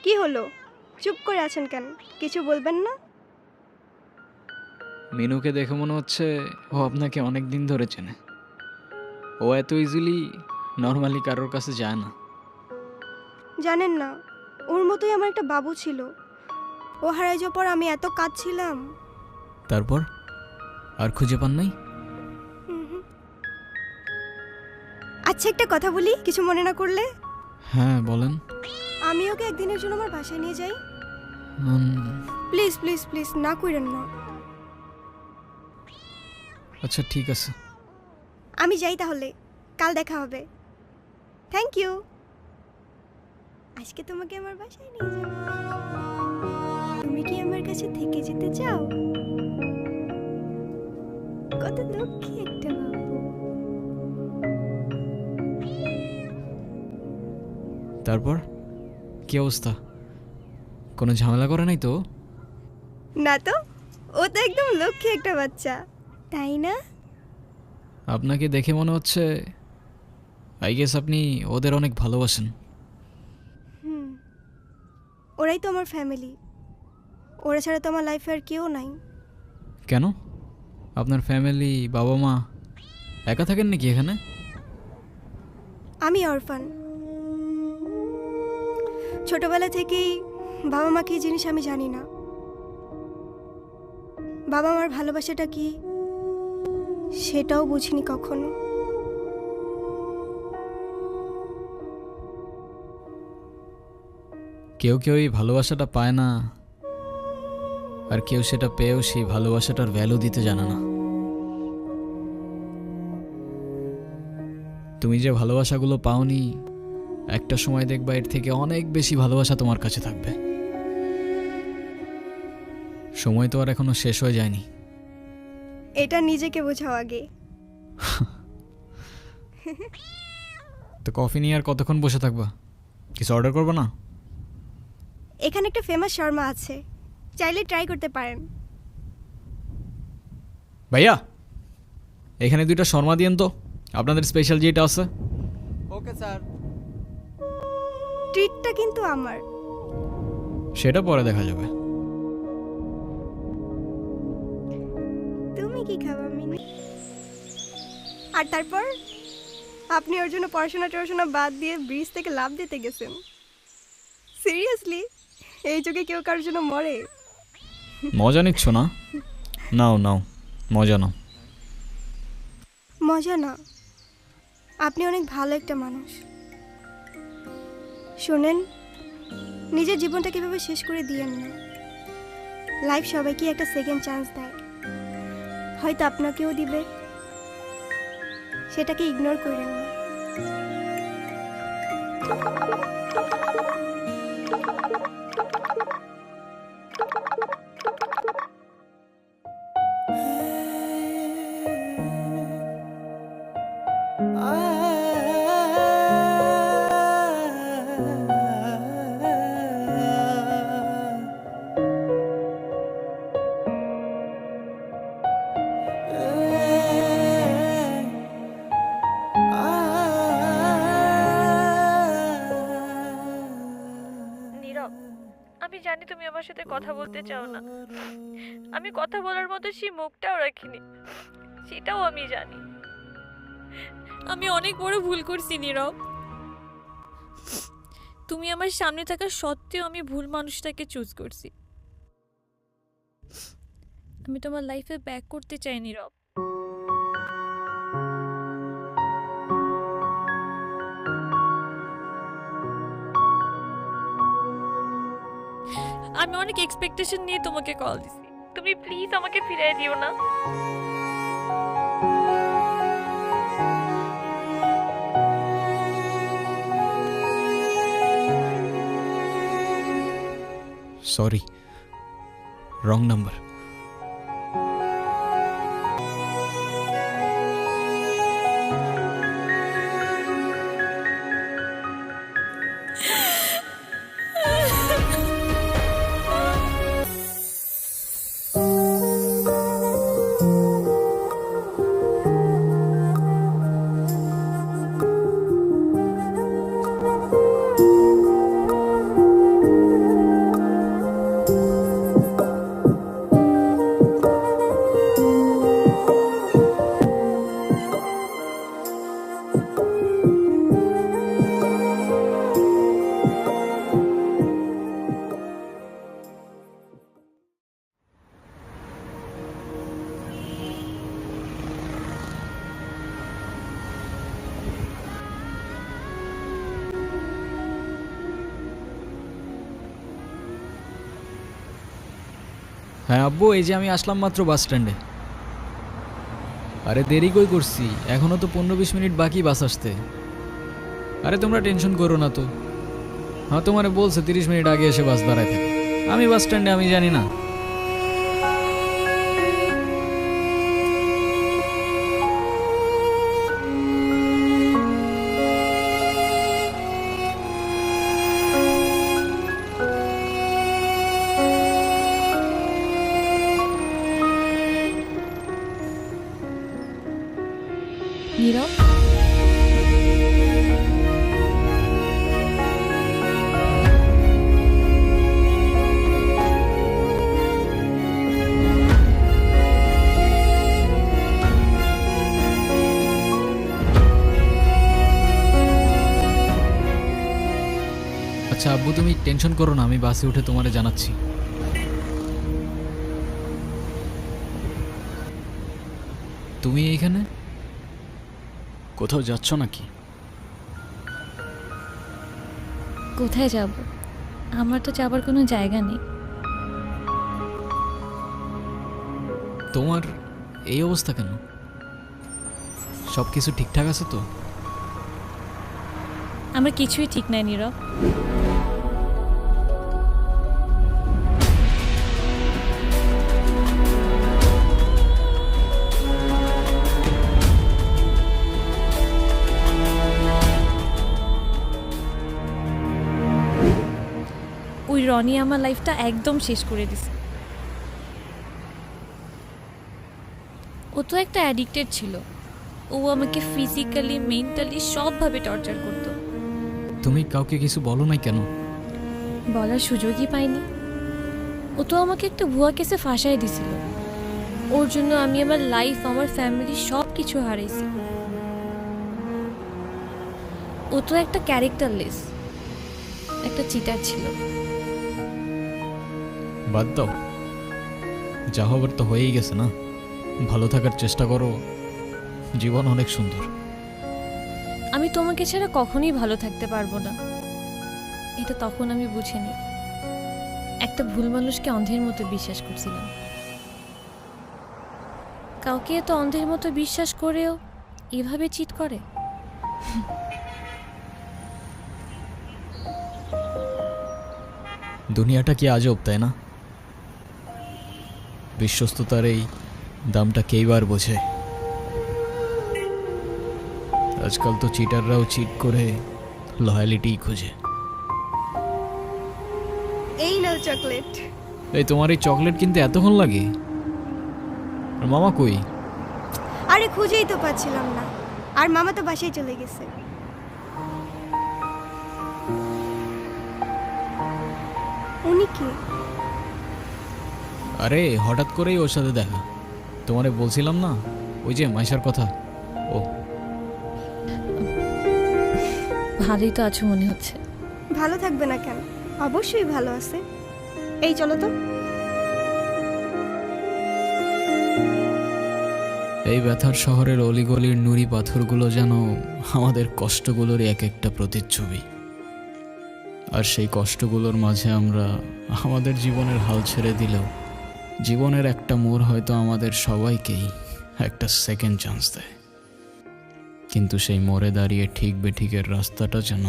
কি হলো, চুপ করে আছেন কেন? কিছু বলবেন না? মিনুকে দেখে মনে হচ্ছে ও আপনাকে অনেক দিন ধরে চেনে। ও এত ইজিলি নর্মালি কারোর কাছে যায় না। জানেন না, ওর মতোই আমার একটা বাবু ছিল। ও হারাই যাওয়ার পর আমি এত কাঁদছিলাম। তারপর আর খুঁজে পান নাই? আচ্ছা, একটা কথা বলি, কিছু মনে না করলে। হ্যাঁ বলেন। আমি ওকে একদিনের জন্য আমার বাসায় নিয়ে যাই। উম, প্লিজ প্লিজ প্লিজ, না কইরেন না। আচ্ছা ঠিক আছে। আমি যাই তাহলে, কাল দেখা হবে। Thank you. আজকে তোমাকে আমার বাসায় নিয়ে যাব। তুমি কি আমার কাছে থেকে যেতে চাও? কত লক্ষ্মী একটা বাবু। তারপর কি অবস্থা? কোনো ঝামেলা করে নাই তো? না তো, ও তো একদম লক্ষ্মী একটা বাচ্চা, তাই না? আপনাকে দেখে মনে হচ্ছে আই গেস আপনি ওদের অনেক ভালোবাসেন। ওরাই তো আমার ফ্যামিলি। ওরা ছাড়া তো আমার লাইফে আর কেউ নাই। কেন? আপনার ফ্যামিলি, বাবা মা একা থাকেন নাকি এখানে? আমি অরফান। ছোটবেলা থেকেই বাবা মা কি জিনিস আমি জানি না। বাবা মার ভালোবাসাটা কি সেটাও বুঝিনি কখনো। কেউ কেউ এই ভালোবাসাটা পায় না, আর কেউ সেটা পেয়েও সেই ভালোবাসাটার ভ্যালু দিতে জানে না। তুমি যে ভালোবাসাগুলো পাওনি, একটা সময় দেখবা এর থেকে অনেক বেশি ভালোবাসা তোমার কাছে থাকবে। সময় তো আর এখনো শেষ হয়ে যায়নি। এটা নিজেকে বোঝাও আগে। তো কফি নিয়ে আর কতক্ষণ বসে থাকবা? কিছু অর্ডার করবো না? এখানে একটা ফেমাস শর্মা আছে, চাইলে ট্রাই করতে পারেন। ভাইয়া, এখানে দুইটা শর্মা দিয়েন তো, আপনাদের স্পেশাল যেটা আছে। Okay sir. ট্রিটটা কিন্তু আমার। সেটা পরে দেখা যাবে। তুমি কি খাবা মিনি? আর তারপর আপনি ওর জন্য পড়াশোনা বাদ দিয়ে ব্রিজ থেকে লাফ দিতে গেছেন? সিরিয়াসলি? এই যুগে কেউ কারোর জন্য মরে? মজা নিচ্ছ না? নাও নাও, মজা নাও। মজা না, আপনি অনেক ভালো একটা মানুষ। শোনেন, নিজের জীবনটা কিভাবে শেষ করে দিয়েন না। লাইফ সবাইকে একটা সেকেন্ড চান্স দেয়, হয়তো আপনাকেও দিবে। সেটাকে ইগনোর করেন না। নীরব, আমি জানি তুমি আমার সাথে কথা বলতে চাও না। আমি কথা বলার মতো সেই মুখটাও রাখিনি, সেটাও আমি জানি। আমি অনেক বড় ভুল করছি নীরব। তুমি আমার সামনে থাকা সত্ত্বেও আমি ভুল মানুষটাকে চুজ করছি। আমি তোমার লাইফে ব্যাক করতে চাই নীরব। আমি অনেক এক্সপেকটেশন নিয়ে তোমাকে কল দিছি, তুমি প্লিজ আমাকে ফিরিয়ে দিও না। Sorry, wrong number. হ্যাঁ আব্বু, এই যে আমি আসলাম মাত্র বাস স্ট্যান্ডে। আরে দেরি কই করছি, এখনো তো 15-20 মিনিট বাকি বাস আসতে। আরে তোমরা টেনশন করো না তো। হ্যাঁ তোমারে বলছে 30 মিনিট আগে এসে বাস দাঁড়ায় থাকে। আমি বাস স্ট্যান্ডে, আমি জানি না। নীরব, আচ্ছা আব্বু, তুমি টেনশন করো না, আমি বাসে উঠে তোমারে জানাচ্ছি। তুমি এইখানে কোথাও যাচ্ছ নাকি? কোথায় যাব? আমার তো যাবার কোনো জায়গা নেই। তোমার এই অবস্থা কেন? সব কিছু ঠিকঠাক আছে তো? আমার কিছুই ঠিক নাই নীরব। ওই রনি আমার লাইফটা একদম শেষ করে দিছে। ও তো একটা অ্যাডিক্টেড ছিল। ও আমাকে ফিজিক্যালি, মেন্টালি সবভাবে টর্চার করতো। তুমি কাউকে কিছু বলো নাই কেন? বলার সুযোগই পাইনি। ও তো আমাকে একটা ভুয়া কেসে ফাঁসাই দিছিল। ওর জন্য আমি আমার লাইফ, আমার ফ্যামিলি সব কিছু হারাইছি। ও তো একটা ক্যারেক্টারলেস, একটা চিটার ছিল। বাদ দাও, যা হবার তো হয়েই গেছে না। ভালো থাকার চেষ্টা করো, জীবন অনেক সুন্দর। আমি তোমাকে ছাড়া কখনোই ভালো থাকতে পারবো না, এটা তখন আমি বুঝিনি। একটা ভুল মানুষকে অন্ধের মতো বিশ্বাস করছিলাম। কাউকে এত অন্ধের মতো বিশ্বাস করেও এভাবে চিট করে। দুনিয়াটা কি আজব, তাই না? বিশ্বস্ততার এই দামটা কেইবার বোঝে। আজকাল তো চিটাররাও চিট করে লয়ালিটি খোঁজে। এই নাও চকলেট। এই তোমার এই চকলেট কিনতে এতক্ষণ লাগে? আর মামা কই? আরে খুঁজেই তো পাচ্ছিলাম না, আর মামা তো বাসায় চলে গেছে। উনি কি? আরে হঠাৎ করেই ওর সাথে দেখা। তোমারে বলছিলাম না, ওই যে মাইশার কথা। ও ভালোই তো আছো মনে হচ্ছে। ভালো থাকবে না কেন? অবশ্যই ভালো আছে। এই চলো তো। এই ব্যথার শহরের অলিগলির নুড়ি পাথরগুলো যেন আমাদের কষ্টগুলোর এক একটা প্রতিচ্ছবি। আর সেই কষ্টগুলোর মাঝে আমরা আমাদের জীবনের হাল ছেড়ে দিলেও জীবনের একটা মোড় হয়তো আমাদের সবাইকেই একটা সেকেন্ড চান্স দেয়। কিন্তু সেই মোড়ে দাঁড়িয়ে ঠিক বেঠিকের রাস্তাটা যেন